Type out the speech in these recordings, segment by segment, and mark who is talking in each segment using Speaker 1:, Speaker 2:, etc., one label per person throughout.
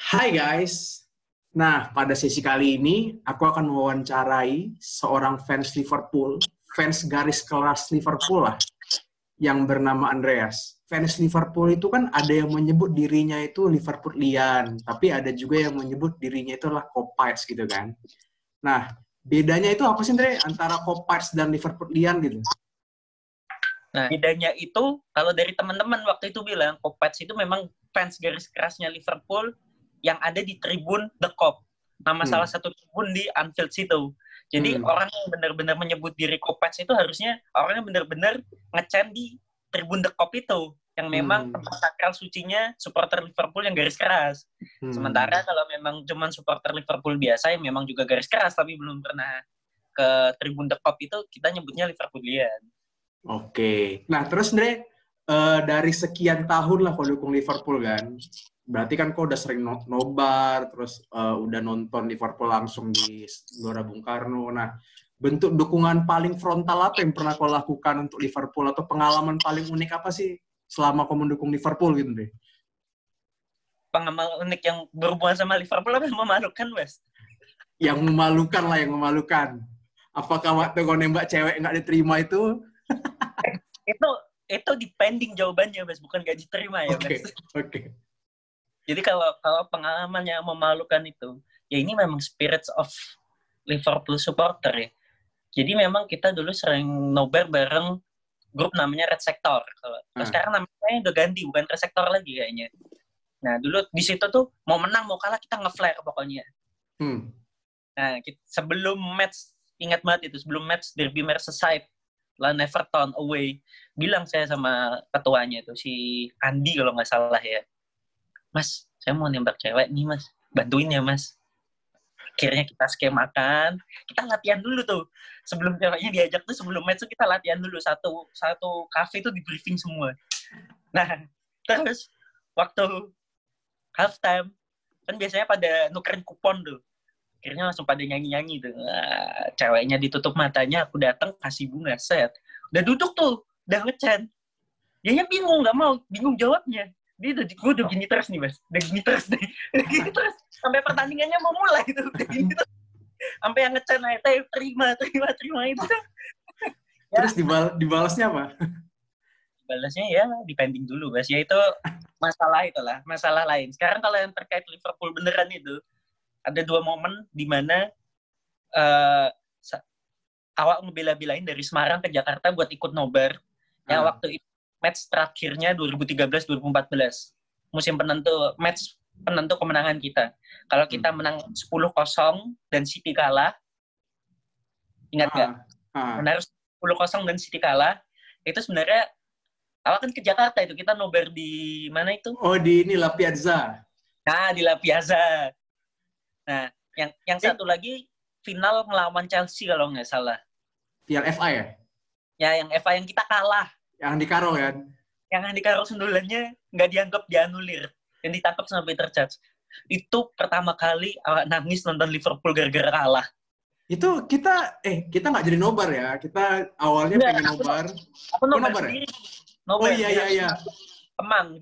Speaker 1: Hai guys. Nah, pada sesi kali ini aku akan mewawancarai seorang fans Liverpool, fans garis keras Liverpool lah, yang bernama Andreas. Fans Liverpool itu kan ada yang menyebut dirinya itu Liverpoolian, tapi ada juga yang menyebut dirinya itu adalah Kopites gitu kan. Nah, bedanya itu apa sih Andre antara Kopites dan Liverpoolian gitu?
Speaker 2: Nah, bedanya itu kalau dari teman-teman waktu itu bilang Kopites itu memang fans garis kerasnya Liverpool yang ada di tribun The Kop. Nama salah satu tribun di Anfield situ. Jadi orang yang benar-benar menyebut diri Kopites itu harusnya orang yang benar-benar ngecen di tribun The Kop itu. Yang memang tempat sakral sucinya supporter Liverpool yang garis keras. Sementara kalau memang cuma supporter Liverpool biasa yang memang juga garis keras tapi belum pernah ke tribun The Kop itu kita nyebutnya Liverpoolian.
Speaker 1: Oke. Nah, terus Andre, dari sekian tahun lah kau dukung Liverpool kan, berarti kan kau udah sering nobar, terus udah nonton Liverpool langsung di Gelora Bung Karno. Nah, bentuk dukungan paling frontal apa yang pernah kau lakukan untuk Liverpool, atau pengalaman paling unik apa sih selama kau mendukung Liverpool gitu deh?
Speaker 2: Pengalaman unik yang berhubungan sama Liverpool apa yang memalukan, Mas?
Speaker 1: Yang memalukan lah, yang memalukan. Apakah waktu kau nembak cewek nggak diterima itu?
Speaker 2: itu depending jawabannya, Mas, bukan gak diterima ya, Mas.
Speaker 1: Oke.
Speaker 2: Jadi kalau pengalaman yang memalukan itu, ya ini memang spirits of Liverpool supporter ya. Jadi memang kita dulu sering nobar bareng grup namanya Red Sector. Kalau sekarang namanya udah ganti, bukan Red Sector lagi kayaknya. Nah, dulu di situ tuh mau menang mau kalah kita nge-flare pokoknya. Nah, sebelum match, ingat banget itu, sebelum match Derby Merseyside lawan Everton away, bilang saya sama ketuanya itu, si Andi kalau nggak salah ya, Mas, saya mau nembak cewek nih, Mas, bantuin ya, Mas. Akhirnya kita skemakan, kita latihan dulu tuh. Sebelum ceweknya diajak tuh, sebelum match tuh kita latihan dulu, satu cafe tuh di briefing semua. Nah, terus waktu halftime, kan biasanya pada nukerin kupon tuh. Akhirnya langsung pada nyanyi-nyanyi tuh. Nah, ceweknya ditutup matanya, aku datang kasih bunga, set. Udah duduk tuh, udah ngecen. Dia bingung, nggak mau, bingung jawabnya. Dia udah gini terus nih, Mas. Udah gini terus deh. Udah gini terus. Sampai pertandingannya mau mulai tuh. Udah gini terus. Sampai yang ngecen aja, terima itu.
Speaker 1: Terus dibalasnya apa?
Speaker 2: Balasnya ya dipending dulu, Mas. Ya itu masalah itulah, masalah lain. Sekarang kalau yang terkait Liverpool beneran itu, ada 2 momen di mana awak ngebela-belain dari Semarang ke Jakarta buat ikut nobar. Yang waktu itu match terakhirnya 2013-2014. Musim match penentu kemenangan kita. Kalau kita menang 10-0 dan City kalah, ingat nggak? Benar 10-0 dan City kalah, itu sebenarnya awak kan ke Jakarta itu, kita nobar di mana itu?
Speaker 1: Oh, di ini La Piazza.
Speaker 2: Nah, di La Piazza. Nah, yang satu lagi final ngelawan Chelsea kalau nggak salah.
Speaker 1: Piala FA ya?
Speaker 2: Ya, yang FA yang kita kalah.
Speaker 1: Yang di Karo kan?
Speaker 2: Yang di Karo sundulannya nggak dianggap dianulir. Yang ditangkap sama Peter Cech. Itu pertama kali nangis nonton Liverpool gara-gara kalah.
Speaker 1: Itu kita nggak jadi nobar ya. Kita awalnya pengen nobar.
Speaker 2: Aku nobar sendiri.
Speaker 1: Ya? Nobar, oh iya.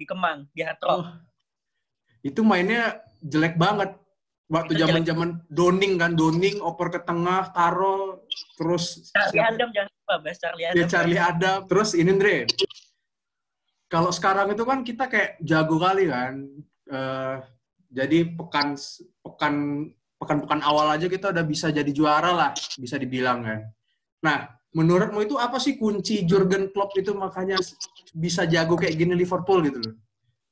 Speaker 2: Di Kemang, di Hard Rock.
Speaker 1: Itu mainnya jelek banget. Waktu zaman-zaman Doning, oper ke tengah, taruh, terus
Speaker 2: Charlie Adam jangan lupa, Bas,
Speaker 1: Charlie Adam. Terus ini Andre, kalau sekarang itu kan kita kayak jago kali kan. Jadi pekan awal aja kita udah bisa jadi juara lah, bisa dibilang kan. Nah, menurutmu itu apa sih kunci Jurgen Klopp itu makanya bisa jago kayak gini Liverpool gitu loh?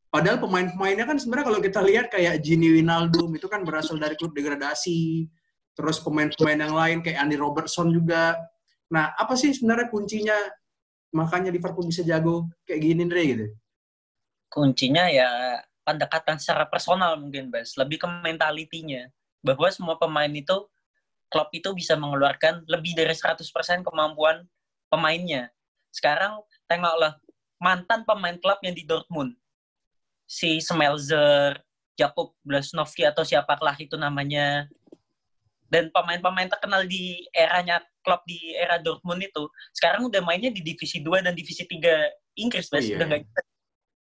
Speaker 1: Padahal pemain-pemainnya kan sebenarnya kalau kita lihat kayak Gini Wijnaldum itu kan berasal dari klub degradasi. Terus pemain-pemain yang lain kayak Andy Robertson juga. Nah, apa sih sebenarnya kuncinya makanya Liverpool bisa jago kayak gini, Andre, gitu?
Speaker 2: Kuncinya ya pendekatan secara personal mungkin, Bas. Lebih ke mentalitinya. Bahwa semua pemain itu, Klopp itu bisa mengeluarkan lebih dari 100% kemampuan pemainnya. Sekarang, tengoklah, mantan pemain klub yang di Dortmund. Si Schmelzer, Jakub Blasnovski atau siapakah itu namanya, dan pemain-pemain terkenal di eranya Klopp di era Dortmund itu sekarang udah mainnya di divisi 2 dan divisi 3 Inggris, Bas. Udah nggak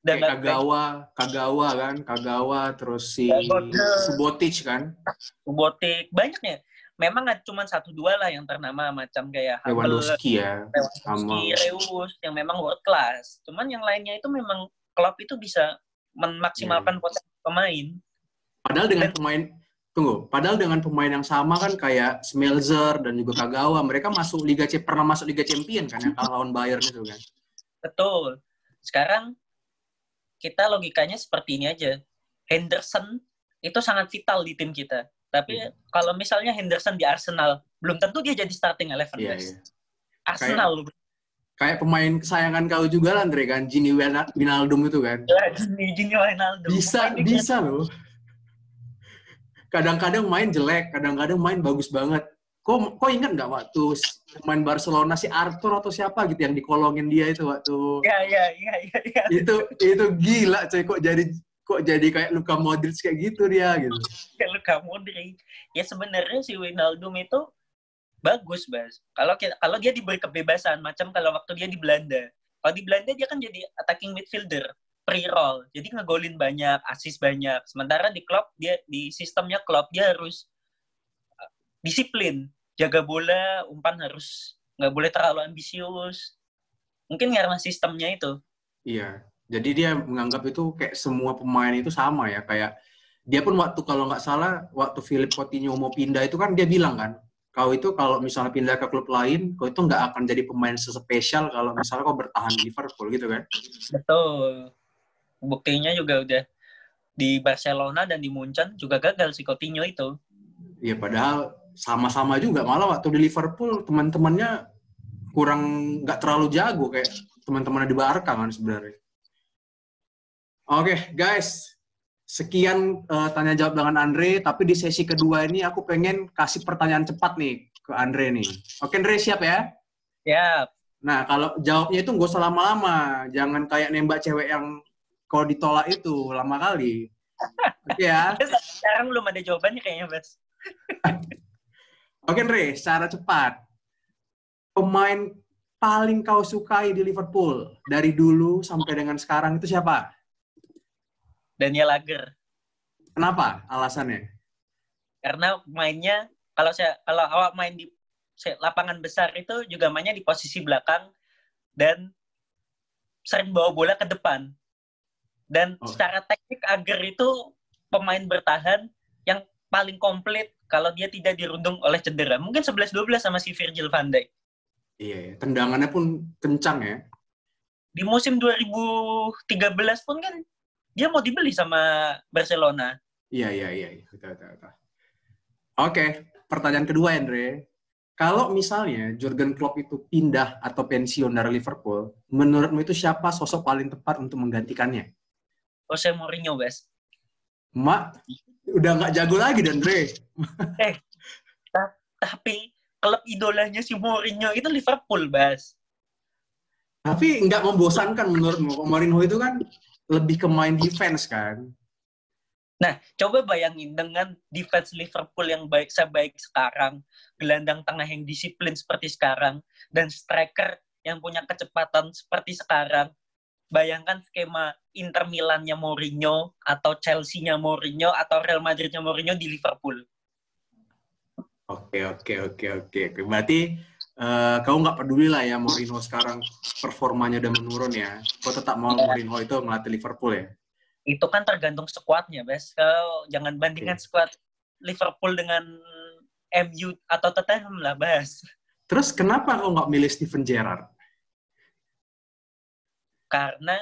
Speaker 2: Udah
Speaker 1: kayak Kagawa kan, terus si Subotic kan.
Speaker 2: Subotic, banyaknya. Memang cuma 1-2 lah yang ternama, macam kayak
Speaker 1: Lewandowski
Speaker 2: Reus, yang memang world class. Cuman yang lainnya itu memang klub itu bisa memaksimalkan potensi pemain.
Speaker 1: Padahal dengan pemain yang sama kan kayak Smelzer dan juga Kagawa, mereka pernah masuk Liga Champion kan yang kalah lawan Bayern itu kan.
Speaker 2: Betul. Sekarang kita logikanya seperti ini aja. Henderson itu sangat vital di tim kita. Tapi kalau misalnya Henderson di Arsenal, belum tentu dia jadi starting 11. Arsenal.
Speaker 1: Kayak pemain kesayangan kau juga lah, Andre, kan? Gini Wijnaldum itu kan?
Speaker 2: Ya, Gini Wijnaldum.
Speaker 1: Bisa loh. Kadang-kadang main jelek, kadang-kadang main bagus banget. Kok ingat nggak waktu main Barcelona si Arthur atau siapa gitu yang dikolongin dia itu waktu?
Speaker 2: Iya.
Speaker 1: Itu gila, coy. Kok jadi kayak Luka Modric kayak gitu dia gitu.
Speaker 2: Kayak Luka Modric. Ya sebenarnya si Wijnaldum itu bagus, Bas. Kalau dia diberi kebebasan, macam kalau waktu dia di Belanda. Kalau di Belanda dia kan jadi attacking midfielder, pre-roll. Jadi ngegolin banyak, assist banyak. Sementara di klub di sistemnya klub dia harus disiplin, jaga bola, umpan harus nggak boleh terlalu ambisius. Mungkin karena sistemnya itu.
Speaker 1: Iya. Jadi dia menganggap itu kayak semua pemain itu sama ya. Kayak dia pun kalau nggak salah, waktu Philippe Coutinho mau pindah itu kan dia bilang kan, kau itu kalau misalnya pindah ke klub lain, kau itu nggak akan jadi pemain sespesial kalau misalnya kau bertahan di Liverpool gitu kan.
Speaker 2: Betul. Buktinya juga udah di Barcelona dan di Munchen juga gagal si Coutinho itu.
Speaker 1: Iya, padahal sama-sama juga. Malah waktu di Liverpool, teman-temannya kurang nggak terlalu jago kayak teman-temannya di Barca kan sebenarnya. Oke, guys. Sekian tanya jawab dengan Andre, tapi di sesi kedua ini aku pengen kasih pertanyaan cepat nih ke Andre nih. Oke, Andre, siap ya?
Speaker 2: Siap.
Speaker 1: Nah, kalau jawabnya itu nggak usah lama-lama. Jangan kayak nembak cewek yang kalau ditolak itu lama kali. Oke ya?
Speaker 2: Sekarang belum ada jawabannya kayaknya, Bas.
Speaker 1: Oke, Andre, secara cepat. Pemain paling kau sukai di Liverpool dari dulu sampai dengan sekarang itu siapa?
Speaker 2: Daniel Agger.
Speaker 1: Kenapa? Alasannya?
Speaker 2: Karena mainnya kalau awak main di lapangan besar itu juga mainnya di posisi belakang dan sering bawa bola ke depan. Dan secara teknik Agger itu pemain bertahan yang paling komplit kalau dia tidak dirundung oleh cedera. Mungkin 11-12 sama si Virgil van Dijk.
Speaker 1: Iya, tendangannya pun kencang ya.
Speaker 2: Di musim 2013 pun kan dia mau dibeli sama Barcelona.
Speaker 1: Iya. Betul. Oke, pertanyaan kedua, Andre. Kalau misalnya Jurgen Klopp itu pindah atau pensiun dari Liverpool, menurutmu itu siapa sosok paling tepat untuk menggantikannya?
Speaker 2: Jose Mourinho, Bas.
Speaker 1: Udah nggak jago lagi, Andre.
Speaker 2: Tapi klub idolanya si Mourinho itu Liverpool, Bas.
Speaker 1: Tapi nggak membosankan menurutmu. Mourinho itu kan lebih ke main defense kan?
Speaker 2: Nah, coba bayangin dengan defense Liverpool yang sebaik sekarang, gelandang tengah yang disiplin seperti sekarang, dan striker yang punya kecepatan seperti sekarang. Bayangkan skema Inter Milan-nya Mourinho, atau Chelsea-nya Mourinho, atau Real Madrid-nya Mourinho di Liverpool.
Speaker 1: Oke. Berarti kau nggak peduli lah ya Mourinho sekarang performanya udah menurun ya. Kau tetap mau Mourinho itu ngelatih Liverpool ya?
Speaker 2: Itu kan tergantung skuadnya, Bes. Kalau jangan bandingkan skuad Liverpool dengan MU atau Tottenham lah, Bes.
Speaker 1: Terus kenapa kau nggak milih Steven Gerrard?
Speaker 2: Karena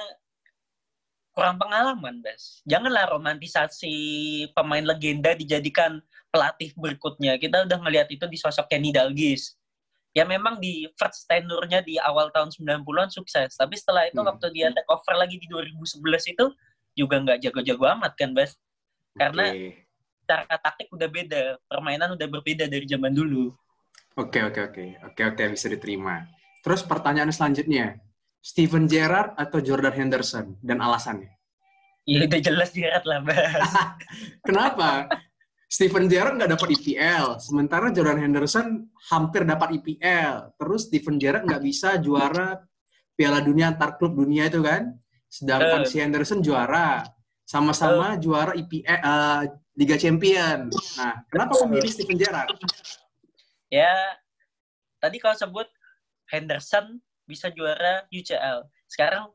Speaker 2: kurang pengalaman, Bes. Janganlah romantisasi pemain legenda dijadikan pelatih berikutnya. Kita udah ngelihat itu di sosok Kenny Dalglish. Ya memang di first tenure-nya di awal tahun 90-an sukses. Tapi setelah itu waktu dia take over lagi di 2011 itu juga nggak jago-jago amat kan, Bas. Karena cara taktik udah beda. Permainan udah berbeda dari zaman dulu.
Speaker 1: Oke, bisa diterima. Terus pertanyaan selanjutnya. Steven Gerrard atau Jordan Henderson? Dan alasannya?
Speaker 2: Ya udah jelas Gerrard lah, Bas.
Speaker 1: Kenapa? Steven Gerrard nggak dapat IPL, sementara Jordan Henderson hampir dapat IPL. Terus Steven Gerrard nggak bisa juara Piala Dunia antar klub dunia itu kan. sedangkan si Henderson juara. Sama-sama juara Liga Champion. Nah, kenapa kau milih Steven Gerrard?
Speaker 2: Ya, tadi kau sebut Henderson bisa juara UCL. Sekarang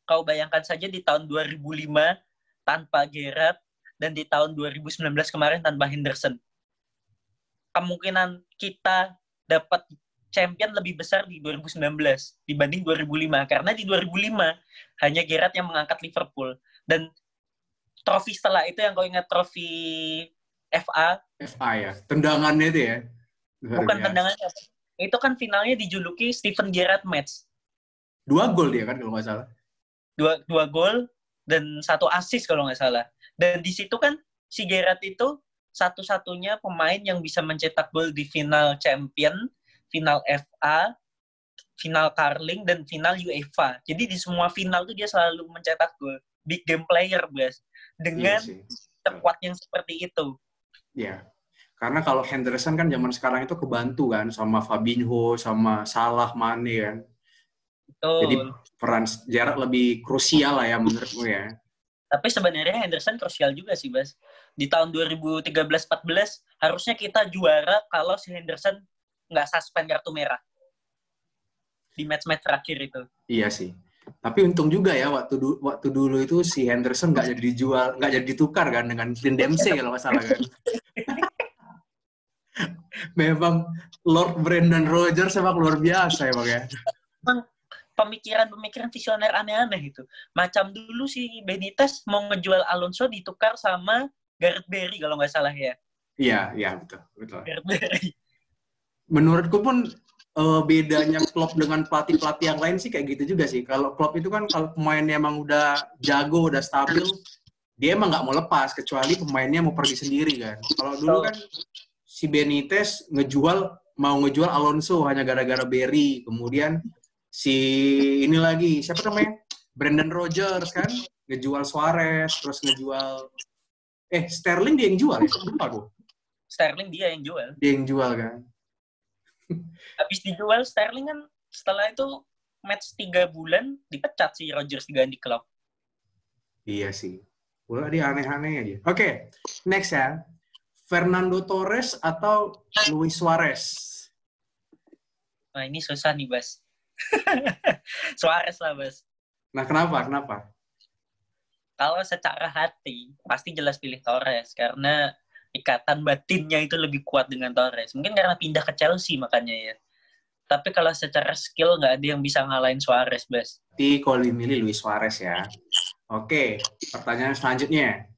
Speaker 2: kau bayangkan saja di tahun 2005 tanpa Gerrard dan di tahun 2019 kemarin tanpa Henderson. Kemungkinan kita dapat champion lebih besar di 2019 dibanding 2005. Karena di 2005 hanya Gerrard yang mengangkat Liverpool. Dan trofi setelah itu yang kau ingat, trofi FA.
Speaker 1: FA ya, tendangannya itu ya.
Speaker 2: Bukan tendangannya. Itu kan finalnya dijuluki Steven Gerrard Match.
Speaker 1: 2 gol dia kan kalau nggak salah.
Speaker 2: 2 gol dan 1 assist kalau nggak salah. Dan di situ kan si Gerrard itu satu-satunya pemain yang bisa mencetak gol di final Champion, final FA, final Carling, dan final UEFA. Jadi di semua final tuh dia selalu mencetak gol. Big game player, guys. Dengan sekuat yang seperti itu.
Speaker 1: Iya. Karena kalau Henderson kan zaman sekarang itu kebantu kan sama Fabinho, sama Salah, Mane kan.
Speaker 2: Betul.
Speaker 1: Jadi peran Gerrard lebih krusial lah ya menurutmu ya.
Speaker 2: Tapi sebenarnya Henderson krusial juga sih, Bas. Di tahun 2013-14 harusnya kita juara kalau si Henderson nggak suspend kartu merah di match-match terakhir itu.
Speaker 1: Iya sih. Tapi untung juga ya waktu dulu itu si Henderson nggak jadi dijual, nggak jadi ditukar kan dengan Clint Dempsey kalau nggak salah kan. Memang Lord Brendan Rodgers emang luar biasa emang ya.
Speaker 2: Memang pemikiran visioner aneh-aneh itu. Macam dulu si Benitez mau ngejual Alonso ditukar sama Gareth Barry kalau nggak salah ya.
Speaker 1: Iya betul.
Speaker 2: Gareth Barry.
Speaker 1: Menurutku pun bedanya Klopp dengan pelatih-pelatih yang lain sih kayak gitu juga sih. Kalau Klopp itu kan kalau pemainnya emang udah jago, udah stabil, dia emang nggak mau lepas kecuali pemainnya mau pergi sendiri kan. Kalau dulu kan si Benitez mau ngejual Alonso hanya gara-gara Barry, kemudian si ini lagi siapa namanya Brendan Rodgers kan ngejual Suarez, terus ngejual Sterling dia yang jual ya, lupa gue.
Speaker 2: Sterling dia yang jual.
Speaker 1: Dia yang jual kan.
Speaker 2: Habis dijual Sterling kan setelah itu match 3 bulan dipecat si Rodgers diganti Klopp.
Speaker 1: Iya sih. Bola dia aneh-aneh aja. Oke, next ya. Fernando Torres atau Luis Suarez?
Speaker 2: Nah, ini susah nih, Bas. Suarez lah, Bas.
Speaker 1: Nah, kenapa?
Speaker 2: Kalau secara hati, pasti jelas pilih Torres. Karena ikatan batinnya itu lebih kuat dengan Torres. Mungkin karena pindah ke Chelsea makanya ya. Tapi kalau secara skill, nggak ada yang bisa ngalahin Suarez, Bas.
Speaker 1: Tapi kalau dimilih Luis Suarez ya. Oke, pertanyaan selanjutnya.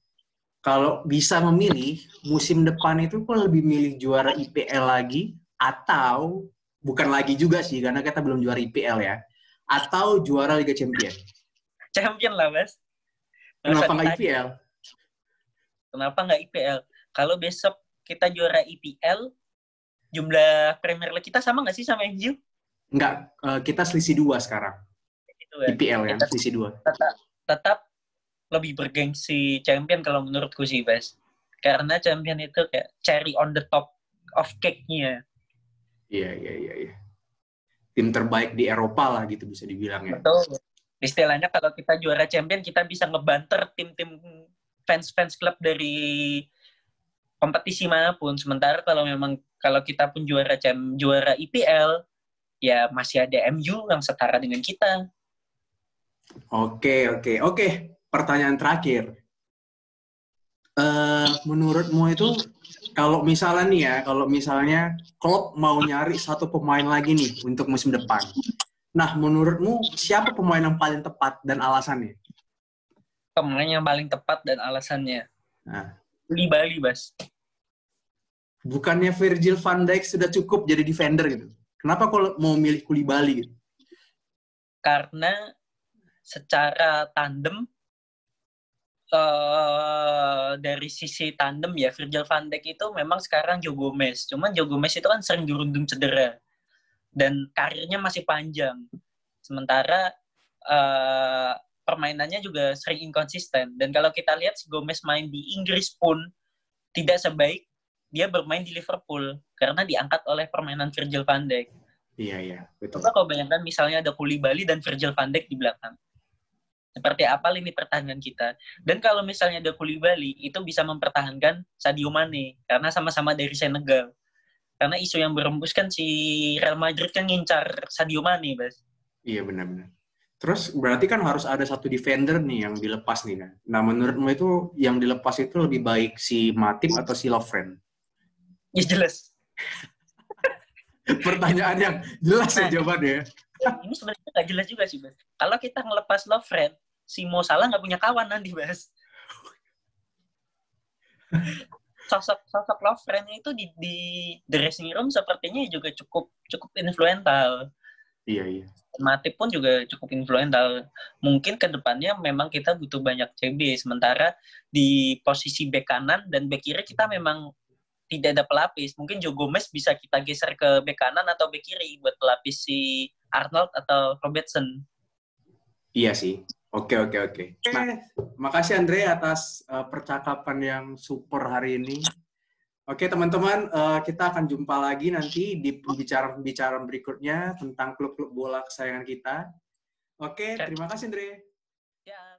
Speaker 1: Kalau bisa memilih, musim depan itu kok lebih milih juara IPL lagi, atau, bukan lagi juga sih, karena kita belum juara IPL ya, atau juara Liga Champion?
Speaker 2: Champion lah, Bas.
Speaker 1: Kenapa nggak IPL?
Speaker 2: Kenapa nggak IPL? Kalau besok kita juara IPL, jumlah Premier League kita sama nggak sih sama MU?
Speaker 1: Nggak, kita selisih 2 sekarang.
Speaker 2: Gitu, kan?
Speaker 1: IPL ya, selisih 2.
Speaker 2: Tetap lebih bergengsi champion kalau menurutku sih, Bas. Karena champion itu kayak cherry on the top of cake-nya.
Speaker 1: Iya. Tim terbaik di Eropa lah gitu bisa dibilang ya.
Speaker 2: Betul. Istilahnya kalau kita juara champion, kita bisa ngebanter tim-tim fans klub dari kompetisi manapun. Sementara kalau kita pun juara IPL, ya masih ada MU yang setara dengan kita.
Speaker 1: Oke. Pertanyaan terakhir. Menurutmu itu kalau misalnya Klopp mau nyari satu pemain lagi nih untuk musim depan. Nah, menurutmu siapa pemain yang paling tepat dan alasannya?
Speaker 2: Pemain yang paling tepat dan alasannya.
Speaker 1: Nah.
Speaker 2: Koulibaly, Bas.
Speaker 1: Bukannya Virgil van Dijk sudah cukup jadi defender gitu? Kenapa kalau mau milih Koulibaly gitu?
Speaker 2: Karena secara tandem, dari sisi tandem ya, Virgil van Dijk itu memang sekarang Joe Gomez. Cuman Joe Gomez itu kan sering dirundung cedera. Dan karirnya masih panjang. Sementara permainannya juga sering inkonsisten. Dan kalau kita lihat si Gomez main di Inggris pun tidak sebaik dia bermain di Liverpool. Karena diangkat oleh permainan Virgil van Dijk.
Speaker 1: Iya, betul.
Speaker 2: Coba kau bayangkan misalnya ada Koulibaly dan Virgil van Dijk di belakang. seperti apa lini pertahanan kita. Dan kalau misalnya ada Koulibaly, itu bisa mempertahankan Sadio Mane, karena sama-sama dari Senegal. Karena isu yang berembus kan si Real Madrid kan ngincar Sadio Mane, Bas.
Speaker 1: Iya, benar-benar. Terus berarti kan harus ada satu defender nih yang dilepas nih kan. Nah, menurutmu itu yang dilepas itu lebih baik si Matip atau si Lovren?
Speaker 2: Ya jelas.
Speaker 1: Pertanyaan yang jelas ya jawabannya.
Speaker 2: Ini sebenarnya nggak jelas juga sih, Bas. Kalau kita ngelepas Lovren, si Mo Salah nggak punya kawan nanti, Bas. Sosok Lovren itu di dressing room sepertinya juga cukup influential.
Speaker 1: Iya.
Speaker 2: Matip pun juga cukup influential. Mungkin ke depannya memang kita butuh banyak CB, sementara di posisi bek kanan dan bek kiri kita memang tidak ada pelapis. Mungkin Joe Gomez bisa kita geser ke bek kanan atau bek kiri buat pelapis si Arnold atau Robertson.
Speaker 1: Iya sih. Oke. Nah, makasih Andre atas percakapan yang super hari ini. Oke teman-teman, kita akan jumpa lagi nanti di pembicaraan berikutnya tentang klub-klub bola kesayangan kita. Oke, terima kasih Andre.
Speaker 2: Ya.